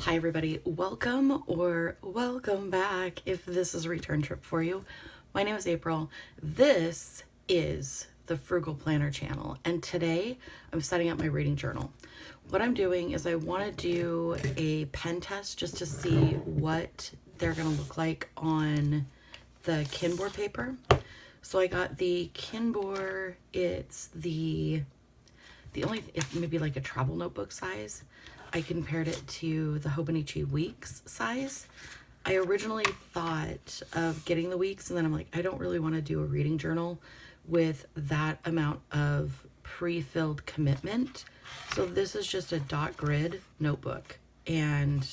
Hi everybody, welcome or welcome back if this is a return trip for you. My name is April. This is the Frugal Planner channel, and today I'm setting up my reading journal. What I'm doing is I want to do a pen test just to see what they're going to look like on the Kinbor paper. So I got the Kinbor, it's maybe like a travel notebook size. I compared it to the Hobonichi Weeks size. I originally thought of getting the Weeks, and then I'm like, I don't really want to do a reading journal with that amount of pre-filled commitment. So this is just a dot grid notebook. And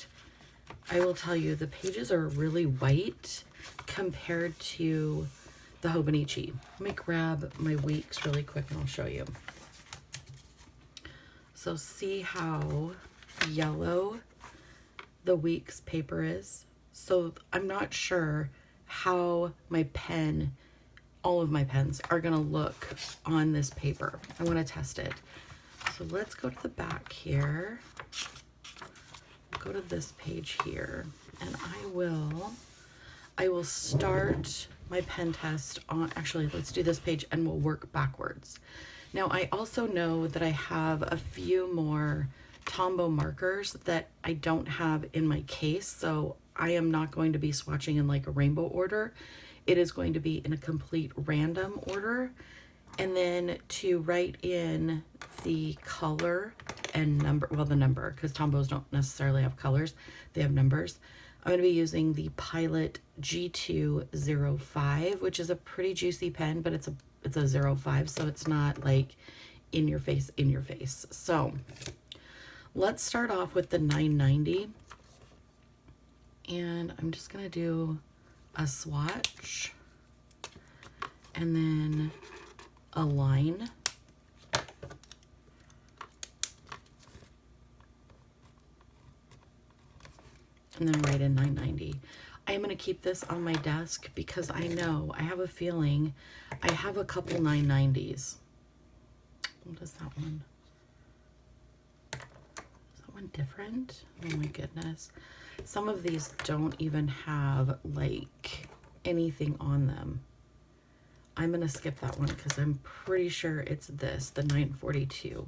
I will tell you, the pages are really white compared to the Hobonichi. Let me grab my Weeks really quick and I'll show you. So see how yellow the Weeks paper is. So I'm not sure how my pen, all of my pens are gonna look on this paper. I want to test it. So let's go to the back here. Go to this page here, and I will start my pen test on, actually let's do this page and we'll work backwards. Now I also know that I have a few more Tombow markers that I don't have in my case, so I am not going to be swatching in like a rainbow order. It is going to be in a complete random order. And then to write in the color and number, well, the number, because Tombows don't necessarily have colors, they have numbers. I'm going to be using the Pilot G205, which is a pretty juicy pen, but it's a 05, so it's not like in your face. So let's start off with the 990, and I'm just going to do a swatch and then a line. And then write in 990. I am going to keep this on my desk because I have a feeling I have a couple 990s. What is that one? Is that one different? Oh my goodness. Some of these don't even have like anything on them. I'm going to skip that one because I'm pretty sure it's this, the 942.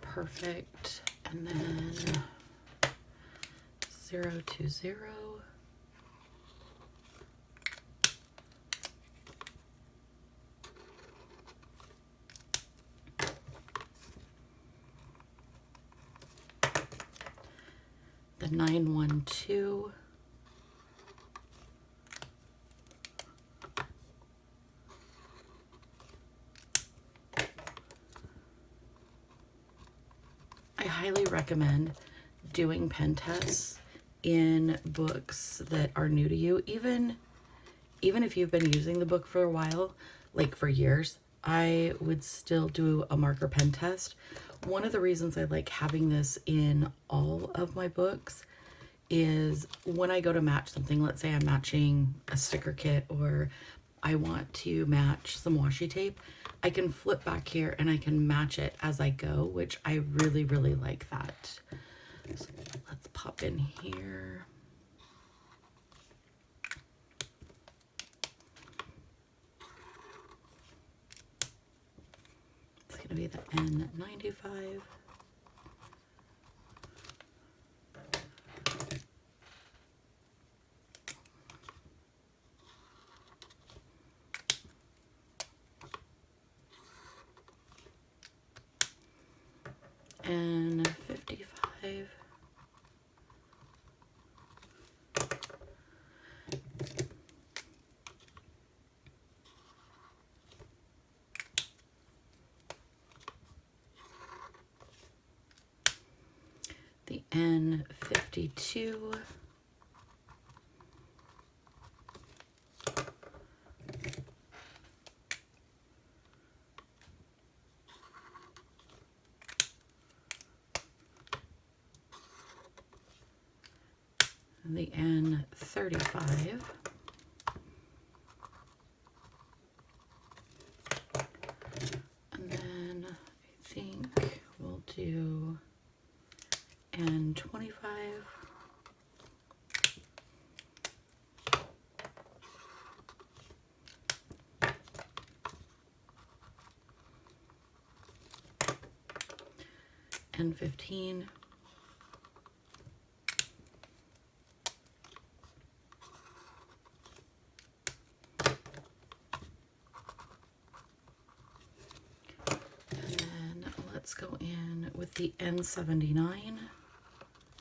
Perfect. And then 020. The 912. I highly recommend doing pen tests in books that are new to you. Even if you've been using the book for a while, like for years, I would still do a marker pen test. One of the reasons I like having this in all of my books is when I go to match something, let's say I'm matching a sticker kit or I want to match some washi tape, I can flip back here and I can match it as I go, which I really, really like that. So let's pop in here. It's going to be the N95. And 55. The N52. the N35. And then I think we'll do N25. N15. Let's go in with the N79.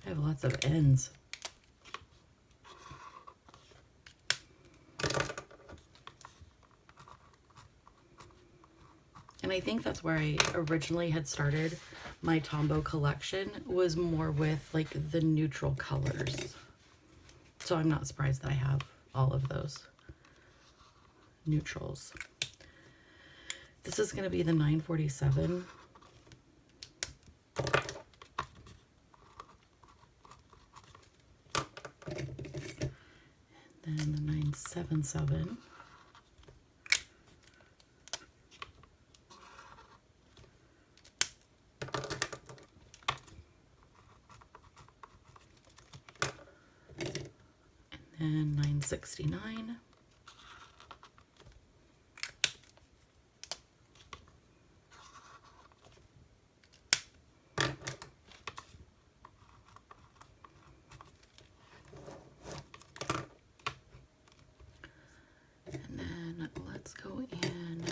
I have lots of N's. And I think that's where I originally had started my Tombow collection, was more with like the neutral colors. So I'm not surprised that I have all of those neutrals. This is going to be the 947. And then the 977. And 969. And then let's go in.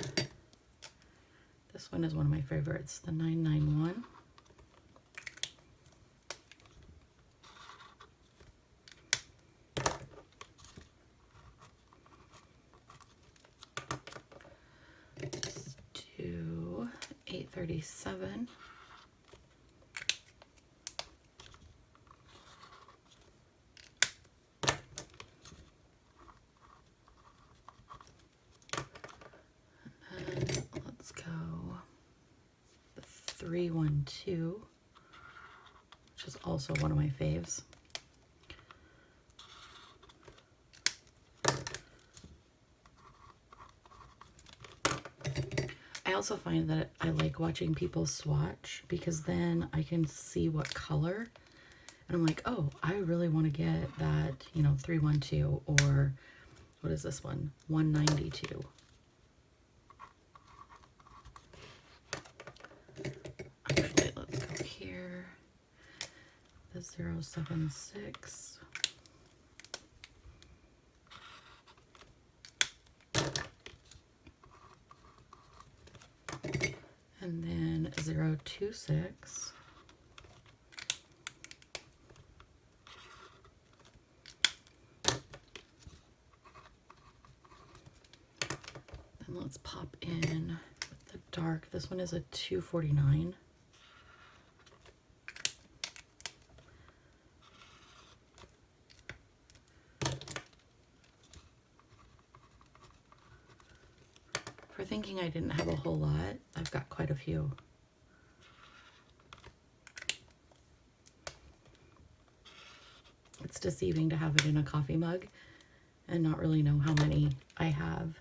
This one is one of my favorites, the 991. Let's do 837. And then let's go the 312, which is also one of my faves. I also find that I like watching people swatch, because then I can see what color, and I'm like, oh, I really want to get that, you know, 312, or what is this one? 192. Actually, let's go here. The 076. And then 026. Then let's pop in with the dark. This one is a 249. For thinking I didn't have a whole lot, I've got quite a few. It's deceiving to have it in a coffee mug and not really know how many I have.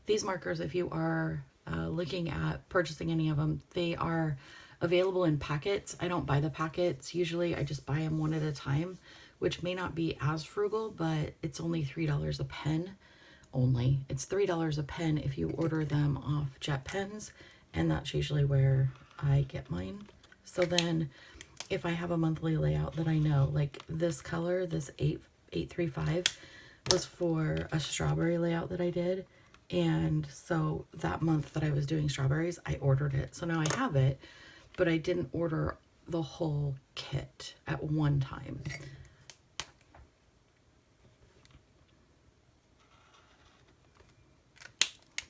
These markers, if you are looking at purchasing any of them, they are available in packets. I don't buy the packets. Usually I just buy them one at a time, which may not be as frugal, but it's only $3 a pen. Only. It's $3 a pen if you order them off Jet Pens, and that's usually where I get mine. So then if I have a monthly layout that I know, like this color, this 835 was for a strawberry layout that I did. And so that month that I was doing strawberries, I ordered it. So now I have it, but I didn't order the whole kit at one time.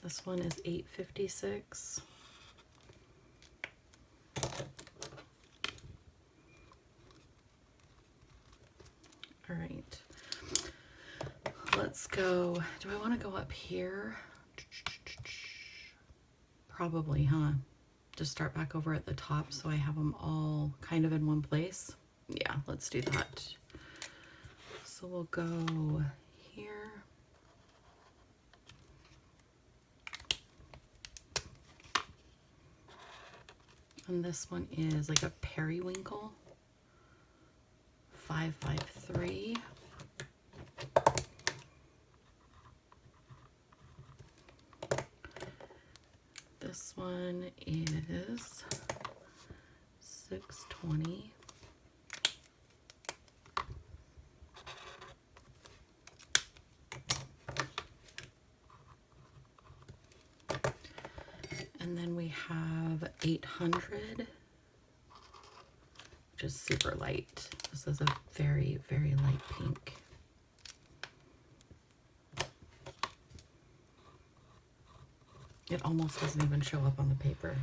This one is 856. All right. Let's go. Do I want to go up here? Probably, huh? just start back over at the top so I have them all kind of in one place. Yeah, let's do that. So we'll go here. And this one is like a periwinkle, 553. This one is 620. And then we have 800, which is super light. This is a very, very light pink. It almost doesn't even show up on the paper.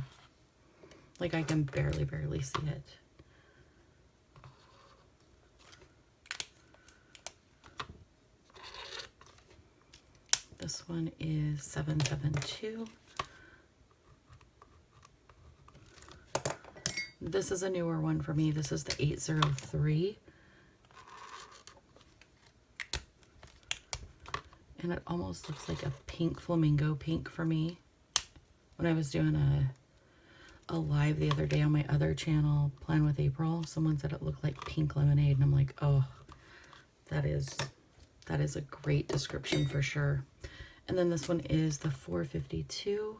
Like I can barely see it. This one is 772. This is a newer one for me. This is the 803. And it almost looks like a pink flamingo pink for me. When I was doing a live the other day on my other channel, Plan with April, someone said it looked like pink lemonade, and I'm like, oh, that is a great description for sure. And then this one is the 452.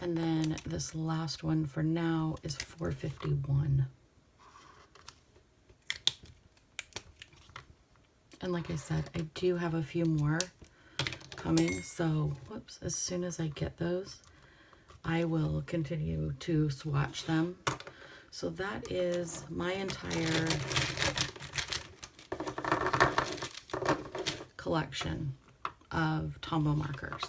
And then this last one for now is 451. And like I said, I do have a few more coming. So, whoops, as soon as I get those, I will continue to swatch them. So that is my entire collection of Tombow markers.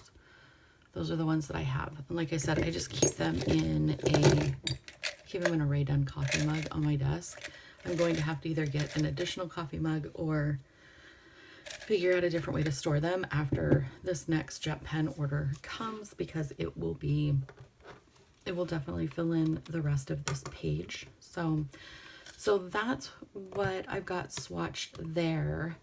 Those are the ones that I have. And like I said, I just keep them in a Ray Dunn coffee mug on my desk. I'm going to have to either get an additional coffee mug or figure out a different way to store them after this next jet pen order comes, because it will definitely fill in the rest of this page. So that's what I've got swatched there.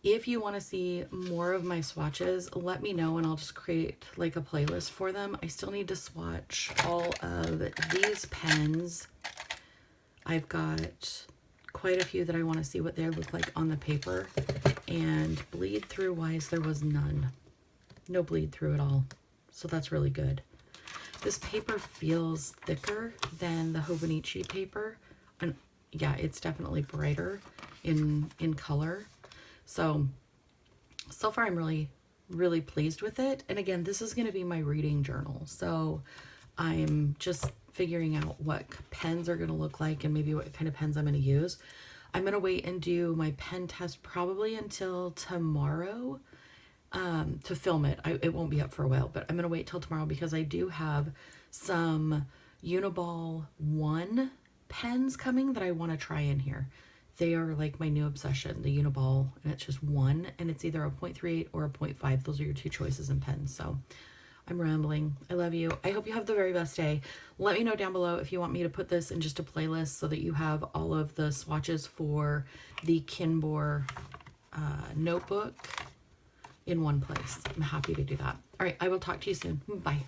If you want to see more of my swatches, let me know and I'll just create like a playlist for them. I still need to swatch all of these pens. I've got quite a few that I want to see what they look like on the paper. And bleed through wise, there was none. No bleed through at all. So that's really good. This paper feels thicker than the Hobonichi paper. And yeah, it's definitely brighter in color. So far I'm really pleased with it. And again, this is going to be my reading journal. So I'm just figuring out what pens are going to look like and maybe what kind of pens I'm going to use. I'm going to wait and do my pen test probably until tomorrow to film it. It won't be up for a while, but I'm going to wait till tomorrow because I do have some Uniball 1 pens coming that I want to try in here. They are like my new obsession, the Uniball, and it's just one, and it's either a 0.38 or a 0.5. Those are your two choices in pens. So I'm rambling. I love you. I hope you have the very best day. Let me know down below if you want me to put this in just a playlist so that you have all of the swatches for the Kinbor notebook in one place. I'm happy to do that. All right, I will talk to you soon. Bye.